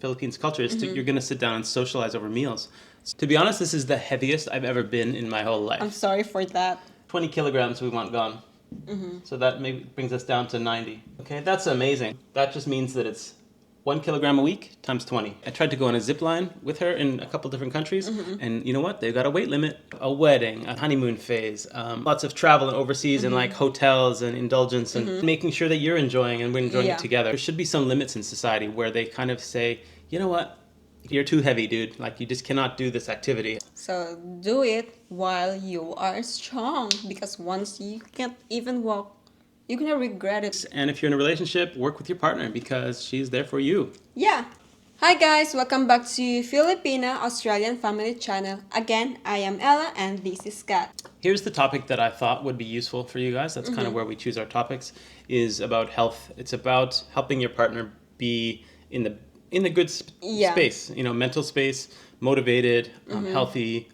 Philippines culture is you're going to sit down and socialize over meals. To be honest, this is the heaviest I've ever been in my whole life. I'm sorry for that. 20 kilograms we want gone. So that maybe brings us down to 90. Okay, that's amazing. That just means that it's 1 kilogram a week times 20. I tried to go on a zip line with her in a couple different countries, and you know what? They've got a weight limit, a wedding, a honeymoon phase, lots of travel and overseas and like hotels and indulgence and making sure that you're enjoying and we're enjoying it together. There should be some limits in society where they kind of say, you know what? You're too heavy, dude. Like, you just cannot do this activity. So do it while you are strong, because once you can't even walk, you're gonna regret it. And if you're in a relationship, work with your partner because she's there for you. Yeah. Hi guys, welcome back to Filipina-Australian Family Channel. Again, I am Ella and this is Kat. Here's the topic that I thought would be useful for you guys. That's kind of where we choose our topics, is about health. It's about helping your partner be in the good space, you know, mental space, motivated, healthy.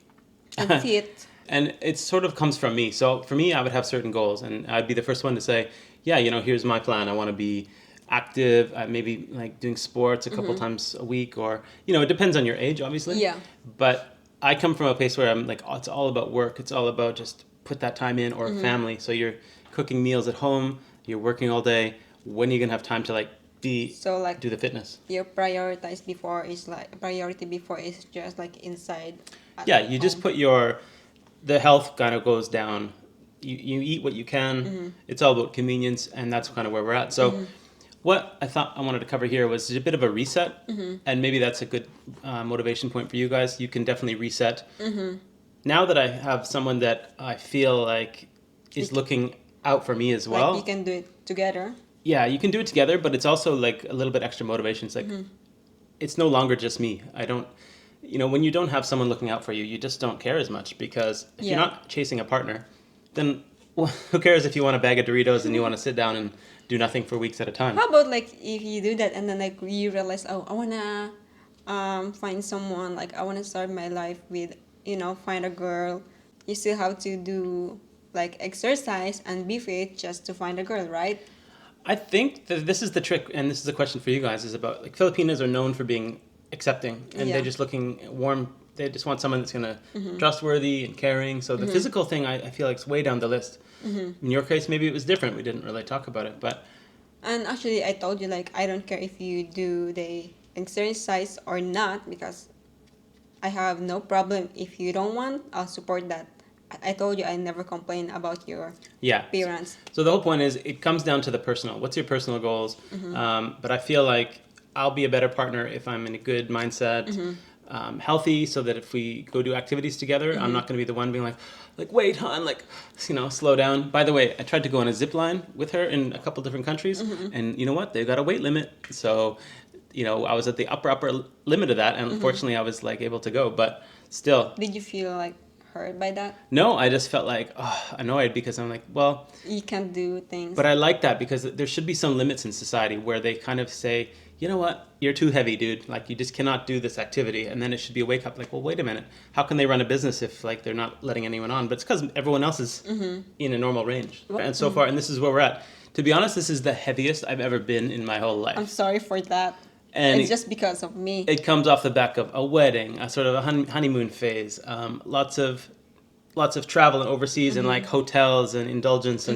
And fit. And it sort of comes from me. So for me, I would have certain goals, and I'd be the first one to say, yeah, you know, here's my plan. I want to be active, maybe like doing sports a couple times a week, or, you know, it depends on your age, obviously. Yeah. But I come from a place where I'm like, oh, it's all about work. It's all about just put that time in, or family. So you're cooking meals at home, you're working all day. When are you going to have time to like do the fitness? Your priority before is just like inside. Yeah, you just put the health kind of goes down. You eat what you can. It's all about convenience, and that's kind of where we're at. So what I thought I wanted to cover here was a bit of a reset, and maybe that's a good motivation point for you guys. You can definitely reset. Now that I have someone that I feel like is looking out for me as well. Like you can do it together. Yeah, you can do it together, but it's also like a little bit extra motivation. It's like, it's no longer just me. You know, when you don't have someone looking out for you, you just don't care as much, because if you're not chasing a partner, then who cares if you want a bag of Doritos and you want to sit down and do nothing for weeks at a time? How about like if you do that and then like you realize, oh, I wanna find someone, like I wanna start my life with, you know, find a girl. You still have to do like exercise and be fit just to find a girl, right? I think that this is the trick, and this is a question for you guys, is about, like, Filipinos are known for being accepting, and they're just looking warm. They just want someone that's going to trustworthy and caring. So the physical thing, I feel like, is way down the list. In your case, maybe it was different. We didn't really talk about it, but... And actually, I told you, like, I don't care if you do the exercise or not, because I have no problem. If you don't want, I'll support that. I told you I never complain about your appearance. So the whole point is, it comes down to the personal. What's your personal goals? But I feel like I'll be a better partner if I'm in a good mindset, healthy, so that if we go do activities together, I'm not going to be the one being like, wait, hon, like, you know, slow down. By the way, I tried to go on a zip line with her in a couple different countries, and you know what? They've got a weight limit. So, you know, I was at the upper limit of that, and unfortunately I was like able to go, but still. Did you feel like hurt by that? No, I just felt like annoyed, because I'm like, well, you can't do things. But I like that, because there should be some limits in society where they kind of say, you know what, you're too heavy, dude. Like, you just cannot do this activity. And then it should be a wake up, like, well, wait a minute, how can they run a business if like they're not letting anyone on? But it's because everyone else is in a normal range. And so far, and this is where we're at. To be honest, this is the heaviest I've ever been in my whole life. I'm sorry for that. And it's just because of me. It comes off the back of a wedding, a sort of a honeymoon phase, lots of travel and overseas and like hotels and indulgence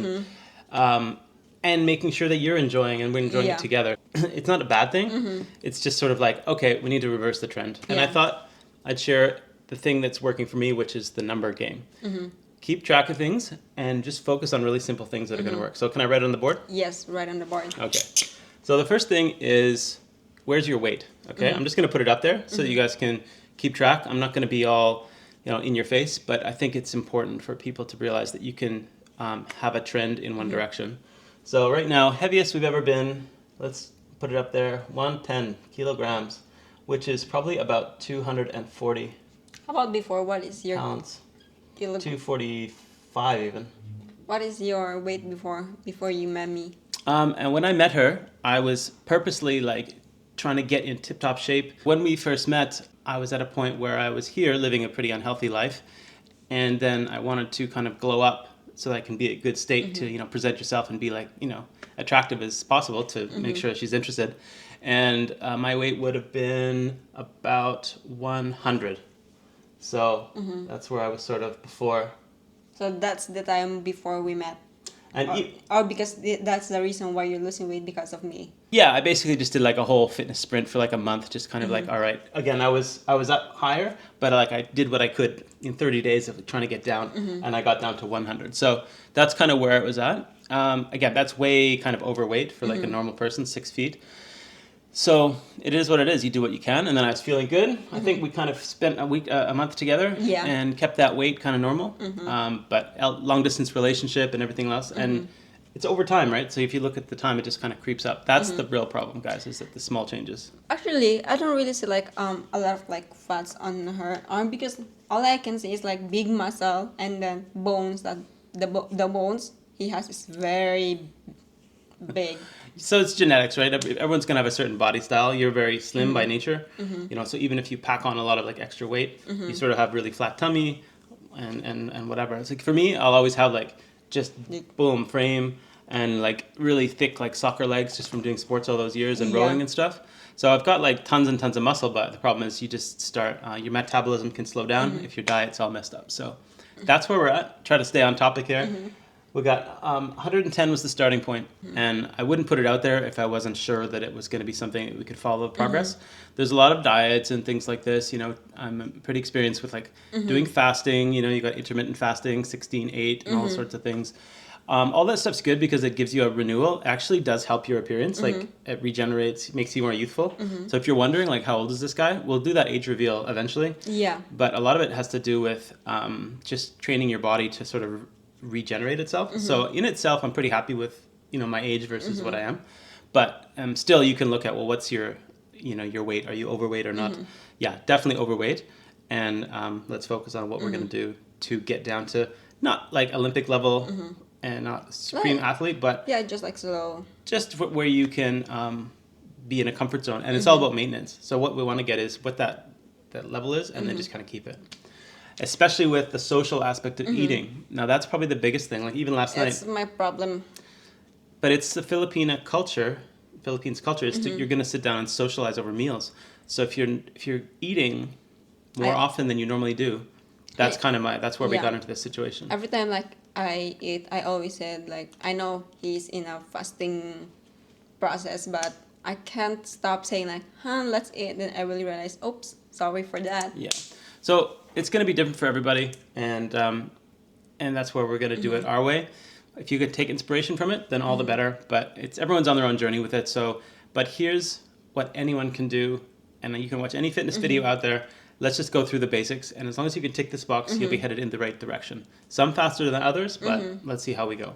and making sure that you're enjoying and we're enjoying it together. It's not a bad thing. It's just sort of like, okay, we need to reverse the trend. And I thought I'd share the thing that's working for me, which is the number game. Keep track of things and just focus on really simple things that are going to work. So can I write it on the board? Yes, write on the board. Okay. So the first thing is, where's your weight? Okay, I'm just going to put it up there so that you guys can keep track. I'm not going to be all, you know, in your face, but I think it's important for people to realize that you can have a trend in one direction. So right now, heaviest we've ever been, let's put it up there, 110 kilograms, which is probably about 240 How about before? What is your pounds? 245 even. What is your weight before you met me? And when I met her, I was purposely like trying to get in tip-top shape. When we first met, I was at a point where I was here living a pretty unhealthy life, and then I wanted to kind of glow up so that I can be a good state to, you know, present yourself and be like, you know, attractive as possible to make sure she's interested. and my weight would have been about 100. So that's where I was sort of before. So that's the time before we met. And Or because that's the reason why you're losing weight because of me. yeah, I basically just did like a whole fitness sprint for like a month, just kind of like, all right. Again, I was up higher, but like I did what I could in 30 days of trying to get down, and I got down to 100. So that's kind of where it was at. Again, that's way kind of overweight for like a normal person, 6 feet. So it is what it is. You do what you can, and then I was feeling good. I think we kind of spent a month together, and kept that weight kind of normal. But long distance relationship and everything else, and it's over time, right? So if you look at the time, it just kind of creeps up. That's the real problem, guys, is that the small changes. Actually, I don't really see like a lot of like fats on her arm because all I can see is like big muscle and then bones. That the bones he has is very big. So it's genetics, right? Everyone's gonna have a certain body style. You're very slim by nature, you know. So even if you pack on a lot of like extra weight, you sort of have really flat tummy, and whatever. It's like for me, I'll always have like just boom frame and like really thick like soccer legs just from doing sports all those years and rowing and stuff. So I've got like tons and tons of muscle, but the problem is you just start your metabolism can slow down if your diet's all messed up. So that's where we're at. Try to stay on topic here. We got 110 was the starting point, and I wouldn't put it out there if I wasn't sure that it was going to be something that we could follow progress. There's a lot of diets and things like this. You know, I'm pretty experienced with like doing fasting. You know, you got intermittent fasting, 16/8, and all sorts of things. All that stuff's good because it gives you a renewal. It actually does help your appearance. Like it regenerates, makes you more youthful. So if you're wondering like how old is this guy, we'll do that age reveal eventually. Yeah. But a lot of it has to do with just training your body to sort of regenerate itself. So in itself, I'm pretty happy with, you know, my age versus what I am. But still, you can look at, well, what's your, you know, your weight? Are you overweight or not? Yeah, definitely overweight. And let's focus on what we're going to do to get down to not like Olympic level and not supreme athlete, but yeah, just like slow. Just where you can be in a comfort zone. And it's all about maintenance. So what we want to get is what that level is, and then just kind of keep it. Especially with the social aspect of eating. Now, that's probably the biggest thing. Like, even last night... That's my problem. But it's the Philippines culture. Is you're going to sit down and socialize over meals. So if you're eating more often than you normally do, that's that's where we got into this situation. Every time, like, I eat, I always said, like, I know he's in a fasting process, but I can't stop saying, like, let's eat. Then I really realize, oops, sorry for that. Yeah. So it's going to be different for everybody, and that's where we're going to do it our way. If you could take inspiration from it, then all the better. But everyone's on their own journey with it. So, but here's what anyone can do, and you can watch any fitness video out there. Let's just go through the basics, and as long as you can tick this box, you'll be headed in the right direction. Some faster than others, but let's see how we go.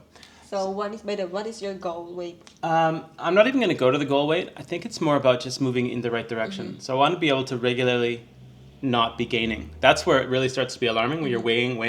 So what is your goal weight? I'm not even going to go to the goal weight. I think it's more about just moving in the right direction. So I want to be able to regularly not be gaining. That's where it really starts to be alarming, when you're weighing.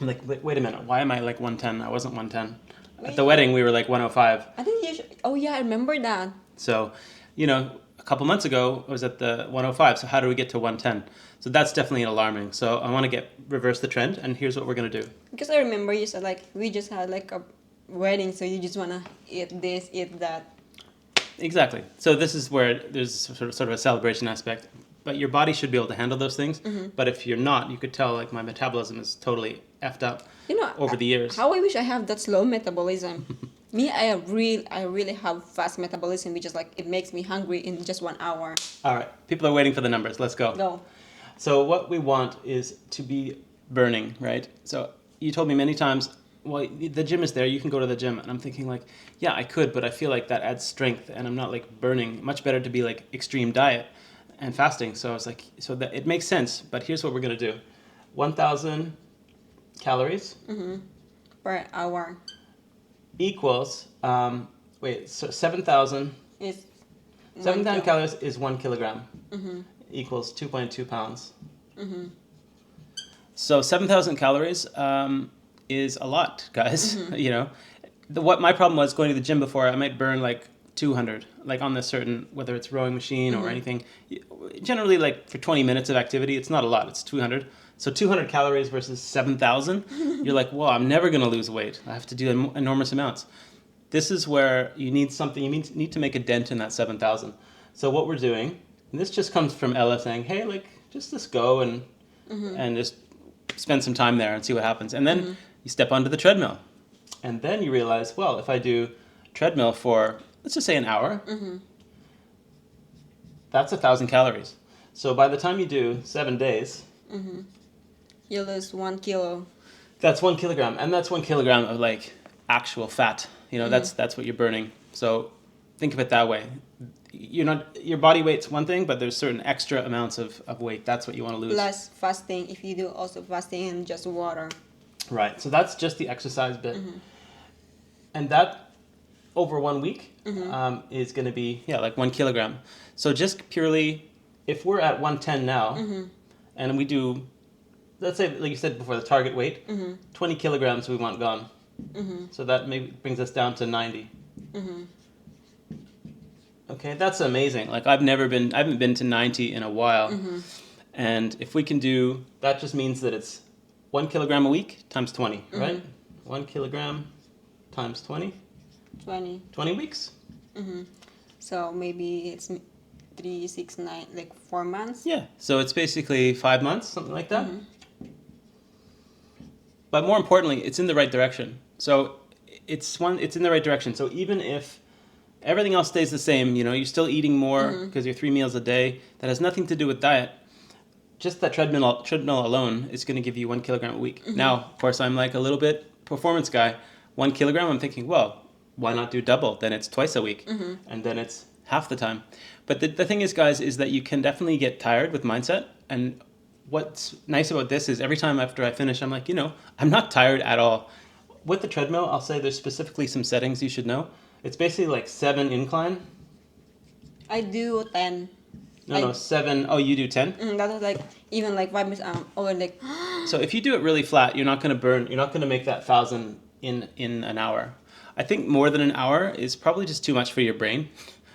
I'm like, wait a minute, why am I like 110? I wasn't 110. At the wedding, we were like 105. I think you should, oh yeah, I remember that. So, you know, a couple months ago, I was at the 105. So how do we get to 110? So that's definitely alarming. So I want to reverse the trend, and here's what we're going to do. Because I remember you said like, we just had like a wedding, so you just want to eat this, eat that. Exactly. So this is where there's sort of a celebration aspect. But your body should be able to handle those things. But if you're not, you could tell like my metabolism is totally effed up over the years. How I wish I have that slow metabolism. Me, I really have fast metabolism, which is like it makes me hungry in just 1 hour. All right, people are waiting for the numbers. Let's go. Go. So what we want is to be burning, right? So you told me many times, well, the gym is there. You can go to the gym, and I'm thinking like, yeah, I could, but I feel like that adds strength, and I'm not like burning. Much better to be like extreme diet and fasting. So I was like, so that it makes sense. But here's what we're gonna do: 1,000 calories per hour equals so 7,000 is 7,000 calories is 1 kilogram equals 2.2 pounds. So 7,000 calories is a lot, guys. You know, what my problem was going to the gym before, I might burn like 200, like on this certain, whether it's rowing machine or anything. Generally, like for 20 minutes of activity, it's not a lot. It's 200. So 200 calories versus 7,000. You're like, well, I'm never going to lose weight. I have to do enormous amounts. This is where you need something, you need to make a dent in that 7,000. So what we're doing, and this just comes from Ella saying, hey, like, just go and just spend some time there and see what happens. And then you step onto the treadmill. And then you realize, well, if I do treadmill for, let's just say an hour, that's 1,000 calories. So by the time you do 7 days, you lose 1 kilo. that's 1 kilogram. And that's 1 kilogram of like actual fat. You know, that's what you're burning. So think of it that way. Your body weight's one thing, but there's certain extra amounts of weight. That's what you want to lose. Plus fasting, if you do also fasting and just water. Right. So that's just the exercise bit. And that over 1 week is going to be, like 1 kilogram. So just purely, if we're at 110 now, and we do, let's say, like you said before, the target weight, 20 kilograms we want gone. So that maybe brings us down to 90. Okay, that's amazing. Like I haven't been to 90 in a while. And if we can do, that just means that it's 1 kilogram a week times 20, right? 1 kilogram times 20? 20. 20 weeks? So maybe it's 3, 6, 9, like 4 months. Yeah, so it's basically 5 months, something like that. But more importantly, it's in the right direction. So it's in the right direction. So even if everything else stays the same, you're still eating more because you're 3 meals a day. That has nothing to do with diet. Just that treadmill alone is going to give you 1 kilogram a week. Now, of course, I'm like a little bit performance guy. 1 kilogram, I'm thinking, well, why not do double? Then it's twice a week. And then it's half the time. But the thing is, guys, is that you can definitely get tired with mindset. And what's nice about this is every time after I finish, I'm like, I'm not tired at all. With the treadmill, I'll say there's specifically some settings you should know. It's basically like 7 incline. I do 10. No, 7. Oh, you do 10? That is like, even like 5 minutes, over like... So if you do it really flat, you're not going to make that 1,000 in an hour. I think more than an hour is probably just too much for your brain.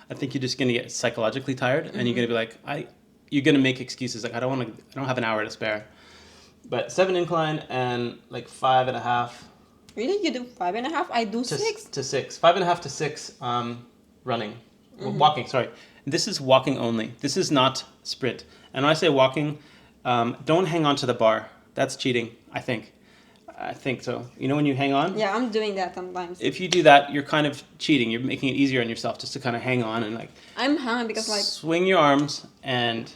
I think you're just going to get psychologically tired and you're going to be like, you're going to make excuses. Like, I don't have an hour to spare. But 7 incline and like 5.5. Really? You do 5.5? I do 6. To 6. 5.5 to 6 running. Walking, sorry. This is walking only. This is not sprint. And when I say walking, don't hang on to the bar. That's cheating, I think. I think so. When you hang on? Yeah, I'm doing that sometimes. If you do that, you're kind of cheating. You're making it easier on yourself just to kind of hang on and like... I'm hungry because like... Swing your arms and,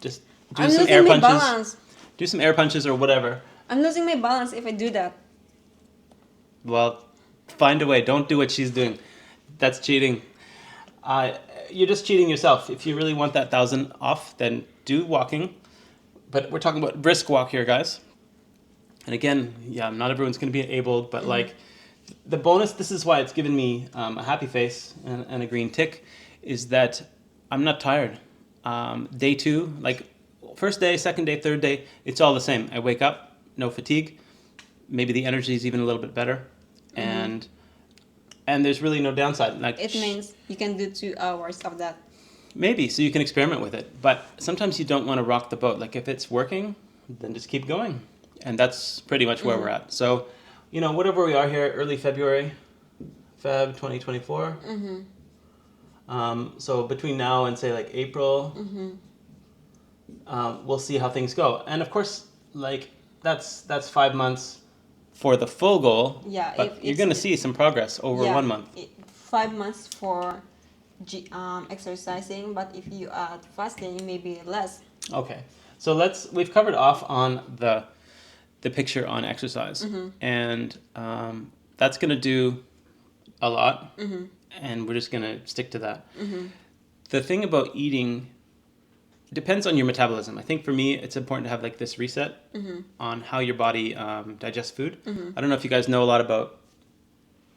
just do I'm some losing air my punches. balance. Do some air punches or whatever. I'm losing my balance if I do that. Well, find a way. Don't do what she's doing. That's cheating. You're just cheating yourself. If you really want that 1,000 off, then do walking. But we're talking about brisk walk here, guys. And again, not everyone's going to be enabled, but like the bonus, this is why it's given me a happy face and a green tick, is that I'm not tired. Day 2, like first day, second day, third day, it's all the same. I wake up, no fatigue. Maybe the energy is even a little bit better. And there's really no downside. Like it means you can do 2 hours of that. Maybe, so you can experiment with it. But sometimes you don't want to rock the boat. Like if it's working, then just keep going. And that's pretty much where we're at. So, whatever we are here, early February, Feb 2024. So between now and say like April, we'll see how things go. And of course, like that's 5 months for the full goal. Yeah, but you're going to see some progress over 1 month. 5 months for exercising, but if you add fasting, maybe less. Okay, so we've covered off on the picture on exercise, and that's going to do a lot, and we're just going to stick to that. The thing about eating depends on your metabolism. I think for me, it's important to have like this reset on how your body digests food. I don't know if you guys know a lot about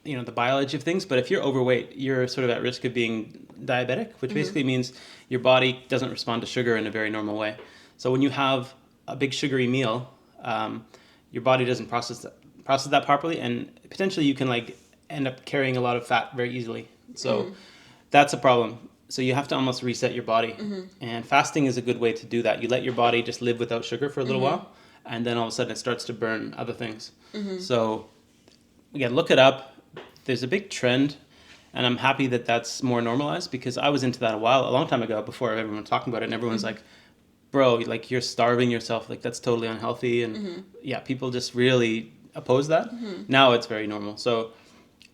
the biology of things, but if you're overweight, you're sort of at risk of being diabetic, which basically means your body doesn't respond to sugar in a very normal way. So when you have a big sugary meal, your body doesn't process that properly, and potentially you can like end up carrying a lot of fat very easily. So that's a problem. So you have to almost reset your body, and fasting is a good way to do that. You let your body just live without sugar for a little while, and then all of a sudden it starts to burn other things. So again, look it up. there's a big trend, and I'm happy that that's more normalized, because I was into that a long time ago, before everyone was talking about it, and everyone's like, bro, like you're starving yourself, like that's totally unhealthy, and yeah, people just really oppose that. Now it's very normal. So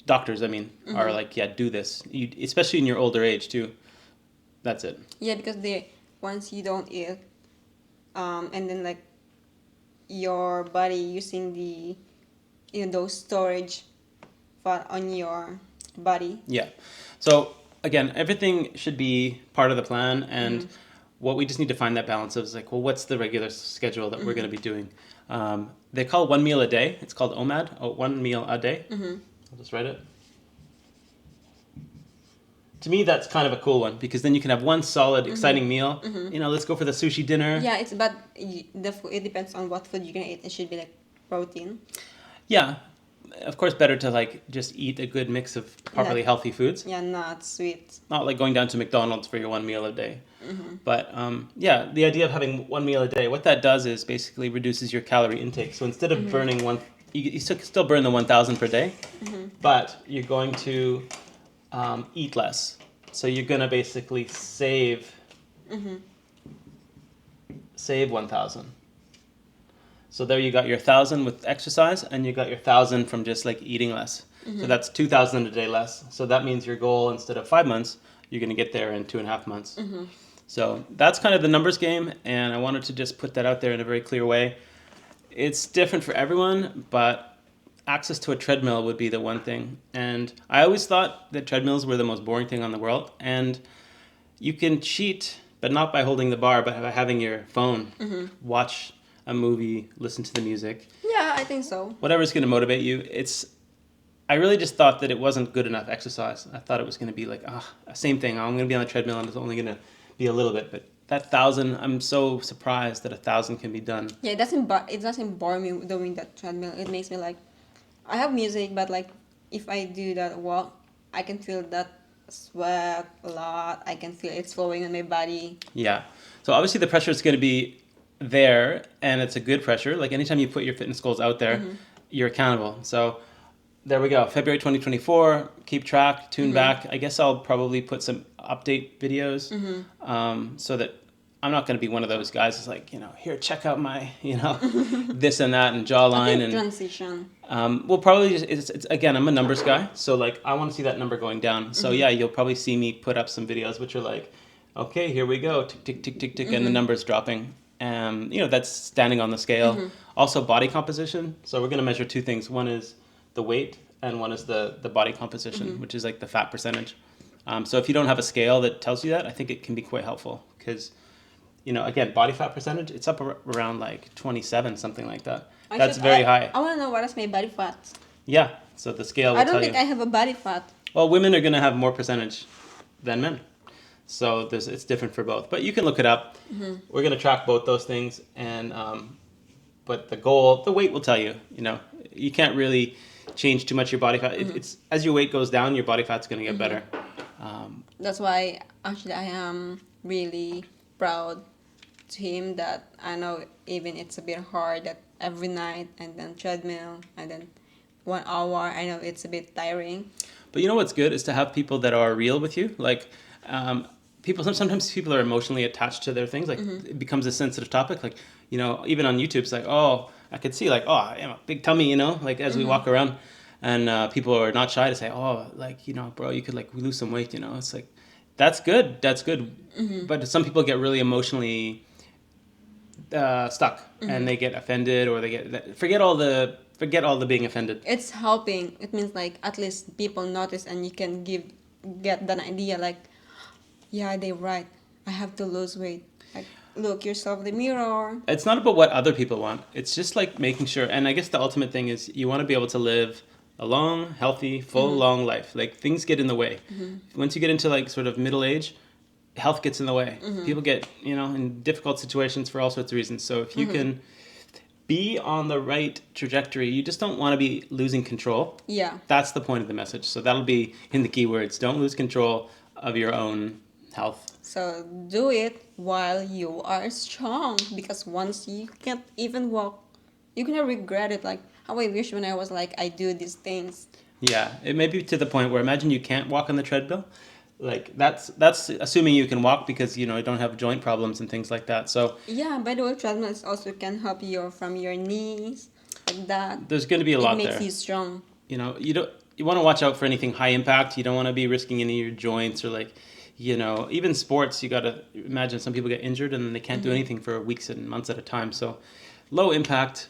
doctors, I mean, are like, yeah, do this, especially in your older age too. That's it. Yeah, because once you don't eat, and then like your body using those storage fat on your body. Yeah. So again, everything should be part of the plan, and what we just need to find that balance of is like, well, what's the regular schedule that we're going to be doing? They call 1 meal a day. It's called OMAD, 1 meal a day. I'll just write it. To me, that's kind of a cool one, because then you can have one solid, exciting meal. You know, let's go for the sushi dinner. Yeah, it depends on what food you're gonna eat. It should be like protein. Yeah, of course, better to like just eat a good mix of properly healthy foods. Yeah, not sweet. Not like going down to McDonald's for your 1 meal a day. But yeah, the idea of having 1 meal a day, what that does is basically reduces your calorie intake. So instead of burning you still burn the 1,000 per day, but you're going to eat less. So you're going to basically save 1,000. So there you got your 1,000 with exercise, and you got your 1,000 from just like eating less. So that's 2,000 a day less. So that means your goal, instead of 5 months, you're going to get there in 2.5 months. So that's kind of the numbers game, and I wanted to just put that out there in a very clear way. It's different for everyone, but access to a treadmill would be the one thing. And I always thought that treadmills were the most boring thing on the world. And you can cheat, but not by holding the bar, but by having your phone, watch a movie, listen to the music. Yeah, I think so. Whatever's going to motivate you. I really just thought that it wasn't good enough exercise. I thought it was going to be like, same thing. I'm going to be on the treadmill, and it's only going to be a little bit. But that 1,000, I'm so surprised that 1,000 can be done. Yeah, it doesn't bore me doing that treadmill. It makes me like, I have music, but like if I do that walk, I can feel that sweat a lot. I can feel it's flowing on my body. Yeah. So obviously the pressure is going to be there, and it's a good pressure. Like anytime you put your fitness goals out there, you're accountable. So there we go. February 2024. Keep track. Tune back. I guess I'll probably put some update videos, so that I'm not going to be one of those guys that's like, here, check out my, this and that and jawline and transition. We'll probably just, it's again, I'm a numbers guy, so like I want to see that number going down. So yeah, you'll probably see me put up some videos which are like, okay, here we go, tick tick tick tick tick, and the numbers dropping. That's standing on the scale. Also body composition. So we're going to measure two things. One is the weight, and one is the body composition, which is like the fat percentage. So if you don't have a scale that tells you that, I think it can be quite helpful, because again, body fat percentage, it's up around like 27, something like that. That's very high. I want to know what is my body fat. Yeah, so the scale will I don't tell think you. I have a body fat. Well, women are going to have more percentage than men. So it's different for both. But you can look it up. We're going to track both those things. And but the weight will tell you. You can't really change too much your body fat. It's as your weight goes down, your body fat's going to get better. That's why actually I am really proud to him that I know even it's a bit hard that every night and then treadmill and then 1 hour, I know it's a bit tiring. But you know what's good is to have people that are real with you. Like sometimes people are emotionally attached to their things. Like it becomes a sensitive topic. Like, even on YouTube, it's like, I could see like, I have a big tummy, like as we walk around, and people are not shy to say, bro, you could like lose some weight, It's like, that's good. But some people get really emotionally stuck, and they get offended, or they forget all the being offended. It's helping. It means like at least people notice, and you can get that idea like, yeah, they're right. I have to lose weight. Like, look yourself in the mirror. It's not about what other people want. It's just like making sure. And I guess the ultimate thing is you want to be able to live a long, healthy, full, long life. Like things get in the way. Once you get into like sort of middle age, health gets in the way. People get, in difficult situations for all sorts of reasons. So if you can be on the right trajectory, you just don't want to be losing control. Yeah. That's the point of the message. So that'll be in the keywords. Don't lose control of your own health. So do it while you are strong, because once you can't even walk, you're gonna regret it. Like, how I wish when I was like, I do these things. Yeah, it may be to the point where imagine you can't walk on the treadmill. Like that's assuming you can walk because you don't have joint problems and things like that. So Yeah, by the way, treadmills also can help you from your knees, like that. there's going to be a It lot makes there. you strong. You want to watch out for anything high impact. You don't want to be risking any of your joints or like, even sports. You got to imagine some people get injured and then they can't do anything for weeks and months at a time. So low impact,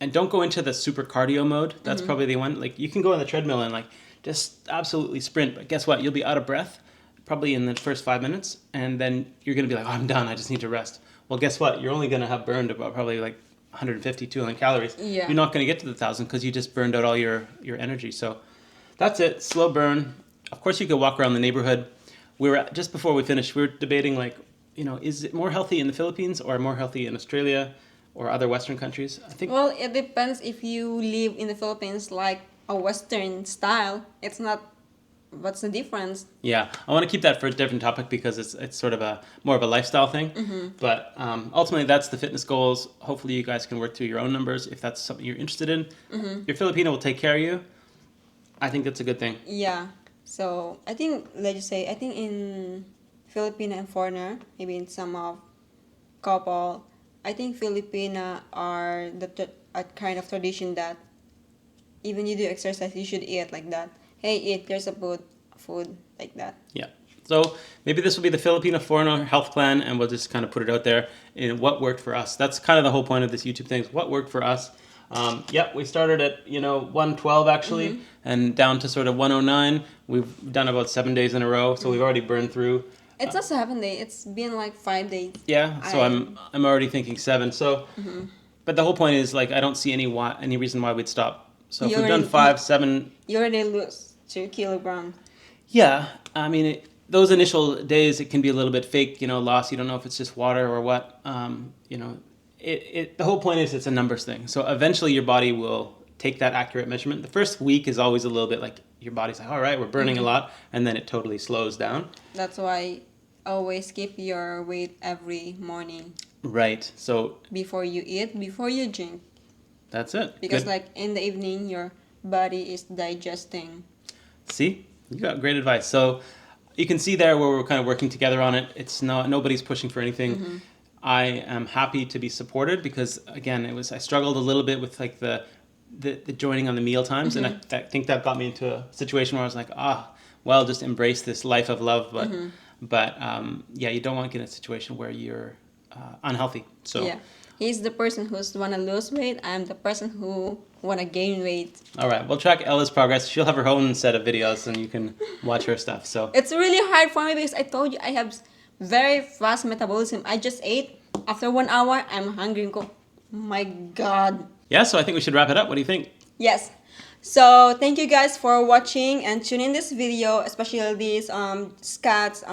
and don't go into the super cardio mode. That's probably the one. Like you can go on the treadmill and like just absolutely sprint, but guess what? You'll be out of breath probably in the first 5 minutes, and then you're going to be like, oh, I'm done. I just need to rest. Well, guess what? You're only going to have burned about probably like 150, 200 calories. Yeah. You're not going to get to the 1,000 because you just burned out all your energy. So that's it. Slow burn. Of course, you could walk around the neighborhood. Just before we finished, we were debating like, is it more healthy in the Philippines or more healthy in Australia or other Western countries? I think. Well, it depends if you live in the Philippines like a Western style. It's not. What's the difference? Yeah, I want to keep that for a different topic because it's sort of more of a lifestyle thing. But ultimately, that's the fitness goals. Hopefully, you guys can work through your own numbers if that's something you're interested in. Your Filipino will take care of you. I think that's a good thing. Yeah. So I think I think in Filipina and foreigner, maybe in some of couple, I think Filipina are a kind of tradition that even you do exercise, you should eat like that. Hey, eat. There's a food like that. Yeah. So maybe this will be the Filipina-Foreigner health plan, and we'll just kind of put it out there in what worked for us. That's kind of the whole point of this YouTube thing, is what worked for us. We started at 112 actually, and down to sort of 109. We've done about 7 days in a row, so we've already burned through. It's not 7 days. It's been like 5 days. Yeah, so I'm already thinking 7. So, but the whole point is like I don't see any reason why we'd stop. So if we've done 5, 7, you already lose 2 kilograms. Yeah, I mean those initial days it can be a little bit fake, loss. You don't know if it's just water or what. The whole point is it's a numbers thing. So eventually your body will take that accurate measurement. The first week is always a little bit like your body's like, all right, we're burning a lot, and then it totally slows down. That's why always keep your weight every morning. Right. So before you eat, before you drink. That's it. Because Good. like in the evening, your body is digesting. See, you got great advice. So you can see there where we're kind of working together on it. It's nobody's pushing for anything. I am happy to be supported because again, I struggled a little bit with like the joining on the meal times, and I think that got me into a situation where I was like, just embrace this life of love. But you don't want to get in a situation where you're unhealthy. So yeah, he's the person who's wanna lose weight. I'm the person who wanna gain weight. All right, we'll track Ella's progress. She'll have her own set of videos, and you can watch her stuff. So it's really hard for me because I told you I have very fast metabolism. I just ate. After 1 hour, I'm hungry and go, my God. Yeah, so I think we should wrap it up. What do you think? Yes. So thank you guys for watching and tune in this video, especially this Scott's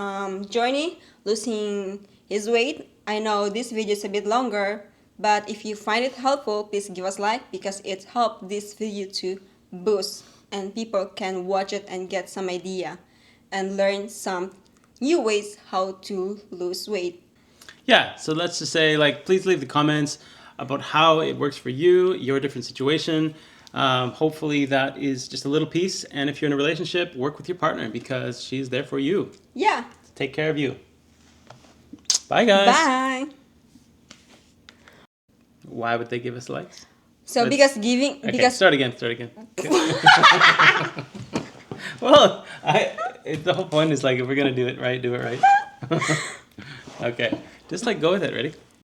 journey losing his weight. I know this video is a bit longer, but if you find it helpful, please give us a like because it helped this video to boost and people can watch it and get some idea and learn some new ways how to lose weight. Yeah, so let's just say, please leave the comments about how it works for you, your different situation. Hopefully that is just a little piece. And if you're in a relationship, work with your partner because she's there for you. Yeah. Take care of you. Bye, guys. Bye. Why would they give us likes? So because giving... Okay, because start again. Well, the whole point is if we're going to do it right, do it right. Okay. Just go with it. Ready?